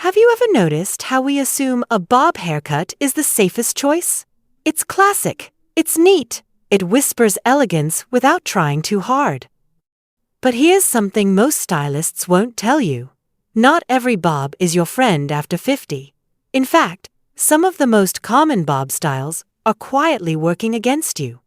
Have you ever noticed how we assume a bob haircut is the safest choice? It's classic, it's neat, it whispers elegance without trying too hard. But here's something most stylists won't tell you. Not every bob is your friend after 50. In fact, some of the most common bob styles are quietly working against you.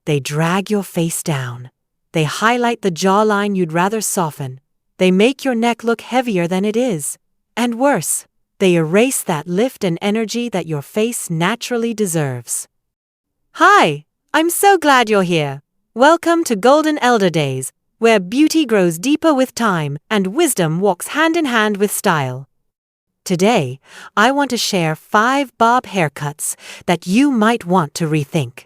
They drag your face down. They highlight the jawline you'd rather soften. They make your neck look heavier than it is. And worse, they erase that lift and energy that your face naturally deserves. Hi, I'm so glad you're here. Welcome to Golden Elder Days, where beauty grows deeper with time and wisdom walks hand in hand with style. Today, I want to share 5 bob haircuts that you might want to rethink.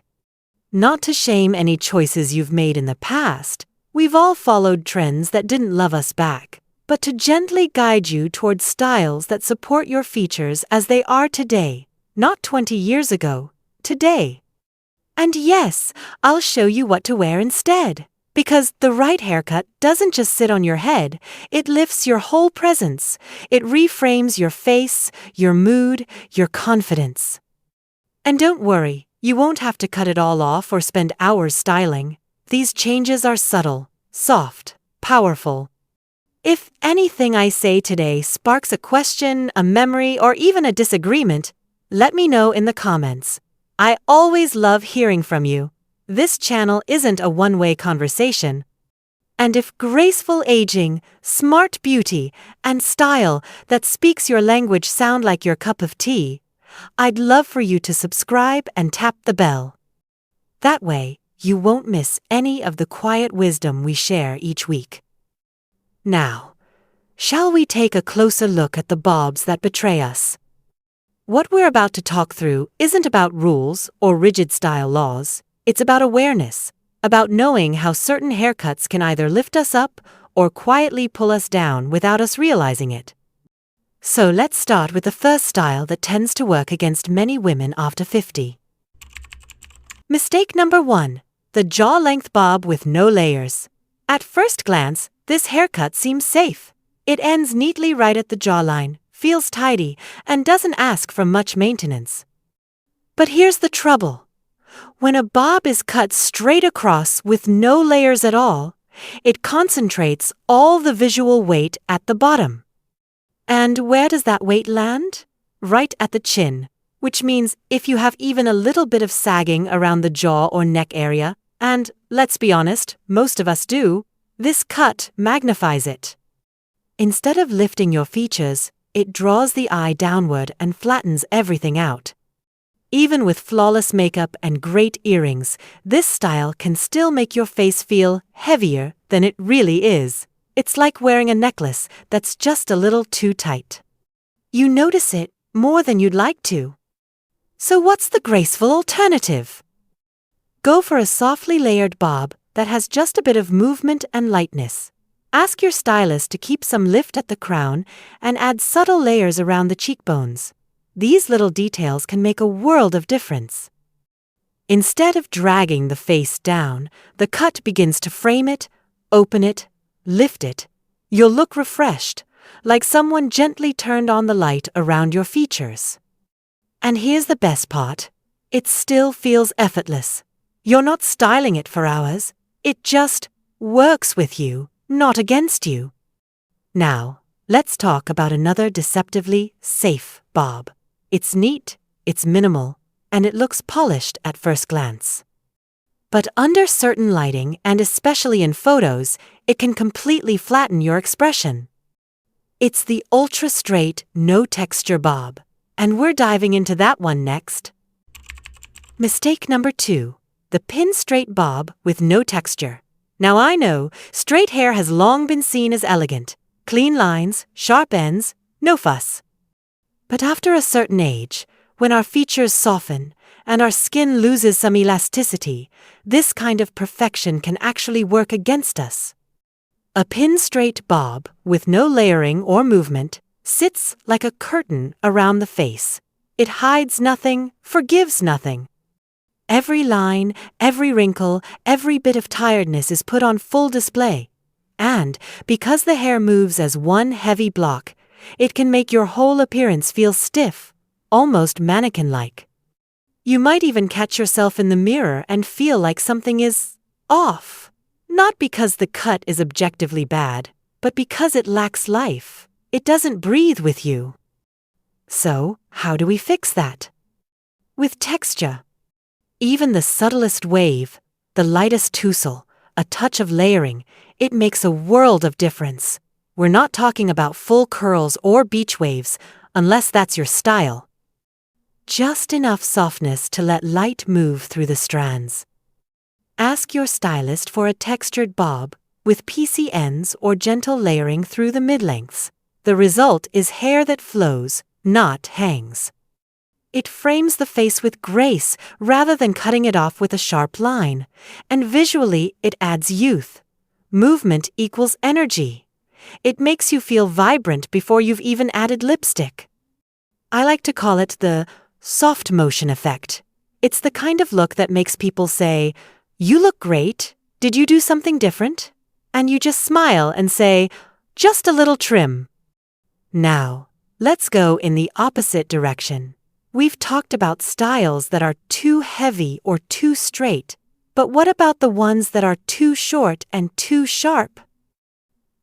Not to shame any choices you've made in the past, we've all followed trends that didn't love us back, but to gently guide you towards styles that support your features as they are today, not 20 years ago, today. And yes, I'll show you what to wear instead, because the right haircut doesn't just sit on your head, it lifts your whole presence, it reframes your face, your mood, your confidence. And don't worry, you won't have to cut it all off or spend hours styling. These changes are subtle, soft, powerful. If anything I say today sparks a question, a memory, or even a disagreement, let me know in the comments. I always love hearing from you. This channel isn't a one-way conversation. And if graceful aging, smart beauty, and style that speaks your language sound like your cup of tea, I'd love for you to subscribe and tap the bell. That way, you won't miss any of the quiet wisdom we share each week. Now, shall we take a closer look at the bobs that betray us? What we're about to talk through isn't about rules or rigid style laws, it's about awareness, about knowing how certain haircuts can either lift us up or quietly pull us down without us realizing it. So let's start with the first style that tends to work against many women after 50. Mistake number 1, the jaw-length bob with no layers. At first glance, this haircut seems safe. It ends neatly right at the jawline, feels tidy, and doesn't ask for much maintenance. But here's the trouble. When a bob is cut straight across with no layers at all, it concentrates all the visual weight at the bottom. And where does that weight land? Right at the chin, which means if you have even a little bit of sagging around the jaw or neck area, and let's be honest, most of us do, this cut magnifies it. Instead of lifting your features, it draws the eye downward and flattens everything out. Even with flawless makeup and great earrings, this style can still make your face feel heavier than it really is. It's like wearing a necklace that's just a little too tight. You notice it more than you'd like to. So what's the graceful alternative? Go for a softly layered bob that has just a bit of movement and lightness. Ask your stylist to keep some lift at the crown and add subtle layers around the cheekbones. These little details can make a world of difference. Instead of dragging the face down, the cut begins to frame it, open it, lift it. You'll look refreshed, like someone gently turned on the light around your features. And here's the best part. It still feels effortless. You're not styling it for hours. It just works with you, not against you. Now, let's talk about another deceptively safe bob. It's neat, it's minimal, and it looks polished at first glance. But under certain lighting, and especially in photos, it can completely flatten your expression. It's the ultra-straight, no-texture bob, and we're diving into that one next. Mistake number 2, the pin-straight bob with no texture. Now I know, straight hair has long been seen as elegant. Clean lines, sharp ends, no fuss. But after a certain age, when our features soften and our skin loses some elasticity, this kind of perfection can actually work against us. A pin-straight bob, with no layering or movement, sits like a curtain around the face. It hides nothing, forgives nothing. Every line, every wrinkle, every bit of tiredness is put on full display. And, because the hair moves as one heavy block, It can make your whole appearance feel stiff, almost mannequin-like. You might even catch yourself in the mirror and feel like something is off. Not because the cut is objectively bad, but because it lacks life. It doesn't breathe with you. So, how do we fix that? With texture. Even the subtlest wave, the lightest tousle, a touch of layering, it makes a world of difference. We're not talking about full curls or beach waves, unless that's your style. Just enough softness to let light move through the strands. Ask your stylist for a textured bob, with piecey ends or gentle layering through the mid-lengths. The result is hair that flows, not hangs. It frames the face with grace rather than cutting it off with a sharp line, and visually it adds youth. Movement equals energy. It makes you feel vibrant before you've even added lipstick. I like to call it the soft motion effect. It's the kind of look that makes people say, "You look great. Did you do something different?" And you just smile and say, "Just a little trim." Now, let's go in the opposite direction. We've talked about styles that are too heavy or too straight, but what about the ones that are too short and too sharp?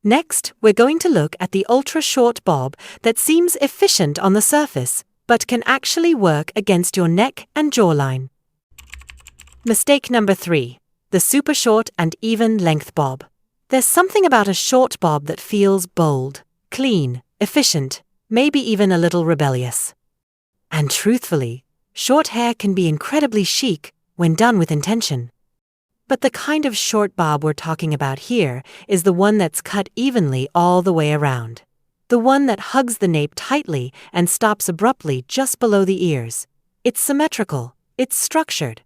Next, we're going to look at the ultra-short bob that seems efficient on the surface, but can actually work against your neck and jawline. Mistake number 3. The super short and even length bob. There's something about a short bob that feels bold, clean, efficient, maybe even a little rebellious. And truthfully, short hair can be incredibly chic when done with intention. But the kind of short bob we're talking about here is the one that's cut evenly all the way around. The one that hugs the nape tightly and stops abruptly just below the ears. It's symmetrical, it's structured.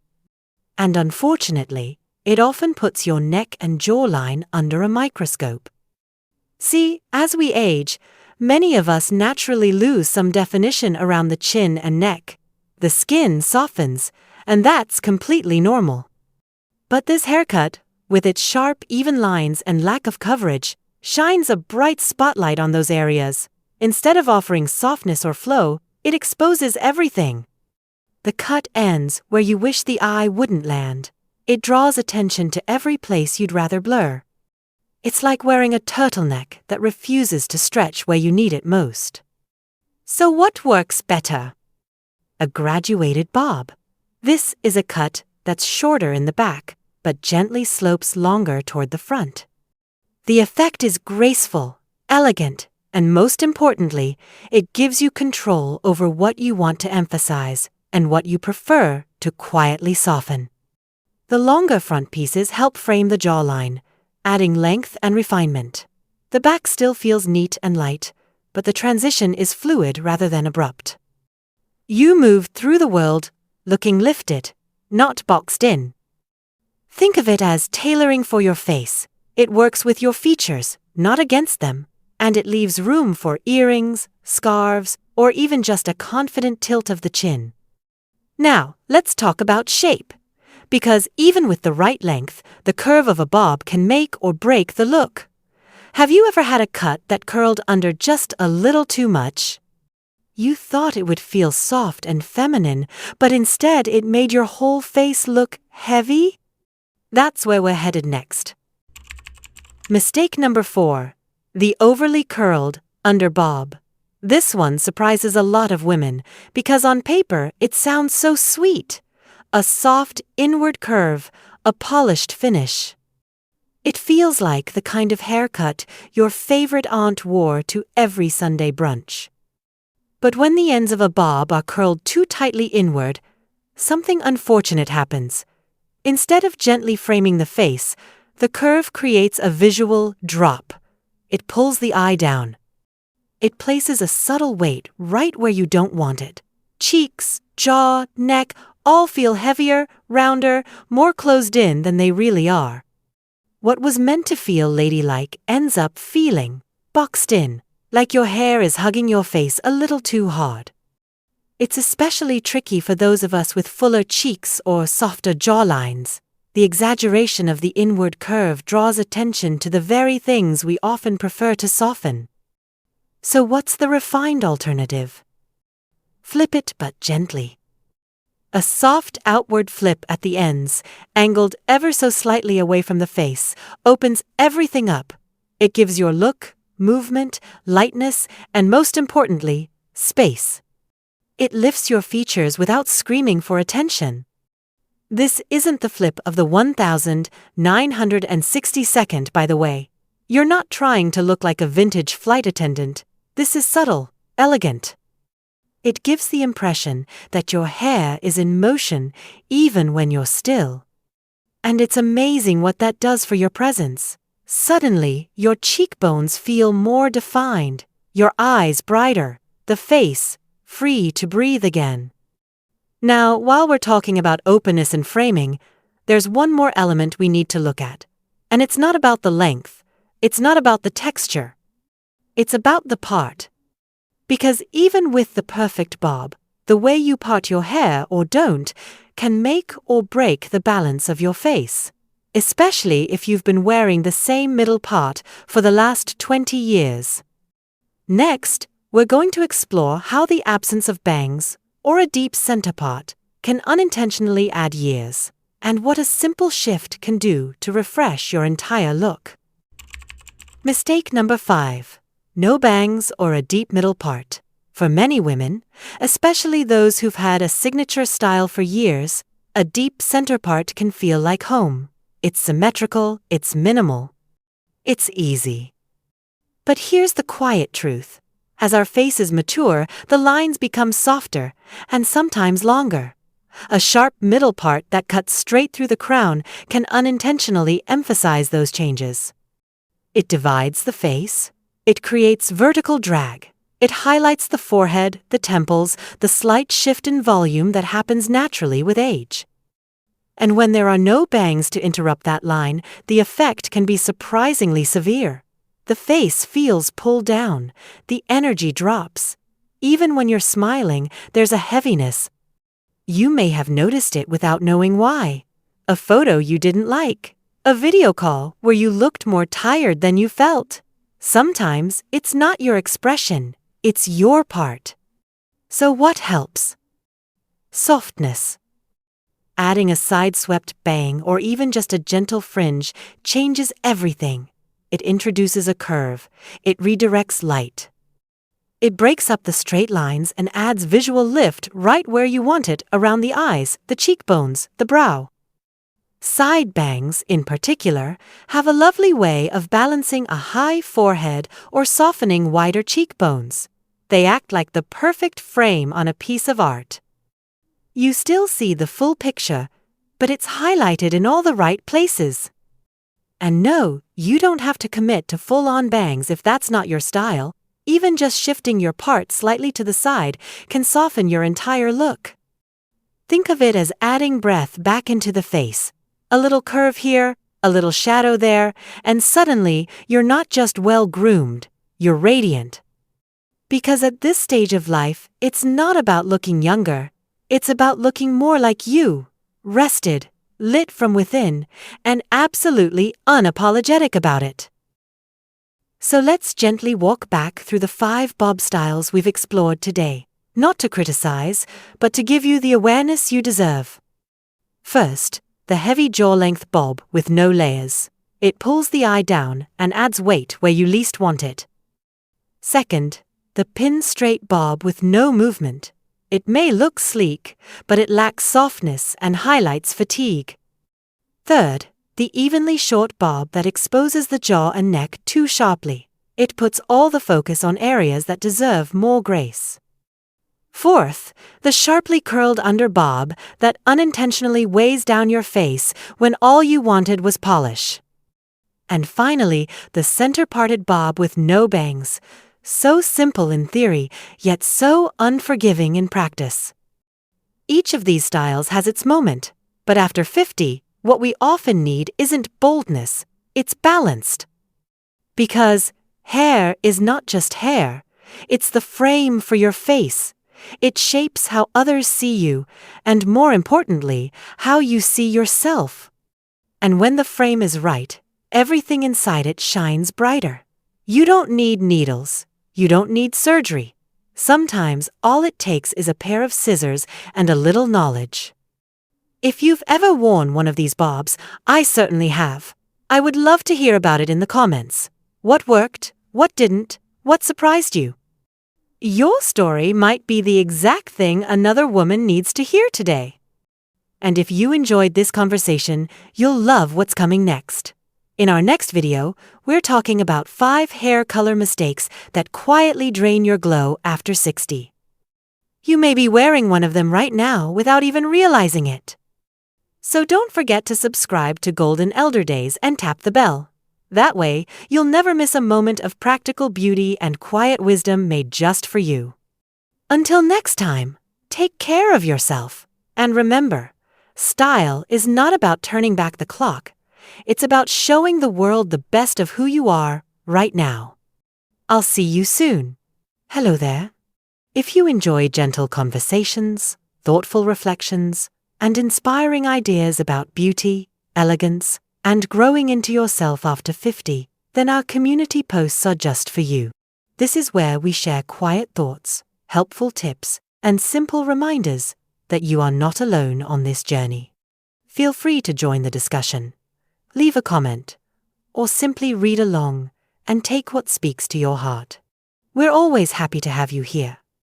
And unfortunately, it often puts your neck and jawline under a microscope. See, as we age, many of us naturally lose some definition around the chin and neck. The skin softens, and that's completely normal. But this haircut, with its sharp, even lines and lack of coverage, shines a bright spotlight on those areas. Instead of offering softness or flow, it exposes everything. The cut ends where you wish the eye wouldn't land. It draws attention to every place you'd rather blur. It's like wearing a turtleneck that refuses to stretch where you need it most. So what works better? A graduated bob. This is a cut that's shorter in the back, but gently slopes longer toward the front. The effect is graceful, elegant, and most importantly, it gives you control over what you want to emphasize and what you prefer to quietly soften. The longer front pieces help frame the jawline, adding length and refinement. The back still feels neat and light, but the transition is fluid rather than abrupt. You move through the world looking lifted, not boxed in. Think of it as tailoring for your face. It works with your features, not against them, and it leaves room for earrings, scarves, or even just a confident tilt of the chin. Now, let's talk about shape. Because even with the right length, the curve of a bob can make or break the look. Have you ever had a cut that curled under just a little too much? You thought it would feel soft and feminine, but instead it made your whole face look heavy? That's where we're headed next. Mistake number 4. The overly curled under bob. This one surprises a lot of women because on paper it sounds so sweet. A soft inward curve, a polished finish. It feels like the kind of haircut your favorite aunt wore to every Sunday brunch. But when the ends of a bob are curled too tightly inward, something unfortunate happens. Instead of gently framing the face, the curve creates a visual drop. It pulls the eye down. It places a subtle weight right where you don't want it. Cheeks, jaw, neck, all feel heavier, rounder, more closed in than they really are. What was meant to feel ladylike ends up feeling boxed in, like your hair is hugging your face a little too hard. It's especially tricky for those of us with fuller cheeks or softer jawlines. The exaggeration of the inward curve draws attention to the very things we often prefer to soften. So what's the refined alternative? Flip it but gently. A soft outward flip at the ends, angled ever so slightly away from the face, opens everything up. It gives your look, movement, lightness, and most importantly, space. It lifts your features without screaming for attention. This isn't the flip of the 1962nd, by the way. You're not trying to look like a vintage flight attendant. This is subtle, elegant. It gives the impression that your hair is in motion even when you're still. And it's amazing what that does for your presence. Suddenly, your cheekbones feel more defined, your eyes brighter, the face free to breathe again. Now, while we're talking about openness and framing, there's one more element we need to look at. And it's not about the length. It's not about the texture. It's about the part. Because even with the perfect bob, the way you part your hair or don't can make or break the balance of your face, especially if you've been wearing the same middle part for the last 20 years. Next, we're going to explore how the absence of bangs or a deep center part can unintentionally add years, and what a simple shift can do to refresh your entire look. Mistake number 5. No bangs or a deep middle part. For many women, especially those who've had a signature style for years, a deep center part can feel like home. It's symmetrical, it's minimal. It's easy. But here's the quiet truth. As our faces mature, the lines become softer and sometimes longer. A sharp middle part that cuts straight through the crown can unintentionally emphasize those changes. It divides the face. It creates vertical drag. It highlights the forehead, the temples, the slight shift in volume that happens naturally with age. And when there are no bangs to interrupt that line, the effect can be surprisingly severe. The face feels pulled down. The energy drops. Even when you're smiling, there's a heaviness. You may have noticed it without knowing why. A photo you didn't like. A video call where you looked more tired than you felt. Sometimes it's not your expression, it's your part. So what helps? Softness. Adding a side-swept bang or even just a gentle fringe changes everything. It introduces a curve. It redirects light. It breaks up the straight lines and adds visual lift right where you want it, around the eyes, the cheekbones, the brow. Side bangs, in particular, have a lovely way of balancing a high forehead or softening wider cheekbones. They act like the perfect frame on a piece of art. You still see the full picture, but it's highlighted in all the right places. And no, you don't have to commit to full-on bangs if that's not your style. Even just shifting your part slightly to the side can soften your entire look. Think of it as adding breath back into the face. A little curve here, a little shadow there, and suddenly you're not just well-groomed, you're radiant. Because at this stage of life, it's not about looking younger. It's about looking more like you, rested, lit from within, and absolutely unapologetic about it. So let's gently walk back through the 5 bob styles we've explored today, not to criticize, but to give you the awareness you deserve. First, the heavy jaw-length bob with no layers. It pulls the eye down and adds weight where you least want it. Second, the pin-straight bob with no movement. It may look sleek, but it lacks softness and highlights fatigue. Third, the evenly short bob that exposes the jaw and neck too sharply. It puts all the focus on areas that deserve more grace. Fourth, the sharply curled under bob that unintentionally weighs down your face when all you wanted was polish. And finally, the center-parted bob with no bangs. So simple in theory, yet so unforgiving in practice. Each of these styles has its moment, but after 50, what we often need isn't boldness, it's balanced. Because hair is not just hair, it's the frame for your face. It shapes how others see you, and more importantly, how you see yourself. And when the frame is right, everything inside it shines brighter. You don't need needles. You don't need surgery. Sometimes all it takes is a pair of scissors and a little knowledge. If you've ever worn one of these bobs, I certainly have. I would love to hear about it in the comments. What worked? What didn't? What surprised you? Your story might be the exact thing another woman needs to hear today. And if you enjoyed this conversation, you'll love what's coming next. In our next video, we're talking about 5 hair color mistakes that quietly drain your glow after 60. You may be wearing one of them right now without even realizing it. So don't forget to subscribe to Golden Elder Days and tap the bell. That way, you'll never miss a moment of practical beauty and quiet wisdom made just for you. Until next time, take care of yourself. And remember, style is not about turning back the clock. It's about showing the world the best of who you are right now. I'll see you soon. Hello there. If you enjoy gentle conversations, thoughtful reflections, and inspiring ideas about beauty, elegance, and growing into yourself after 50, then our community posts are just for you. This is where we share quiet thoughts, helpful tips, and simple reminders that you are not alone on this journey. Feel free to join the discussion. Leave a comment, or simply read along and take what speaks to your heart. We're always happy to have you here.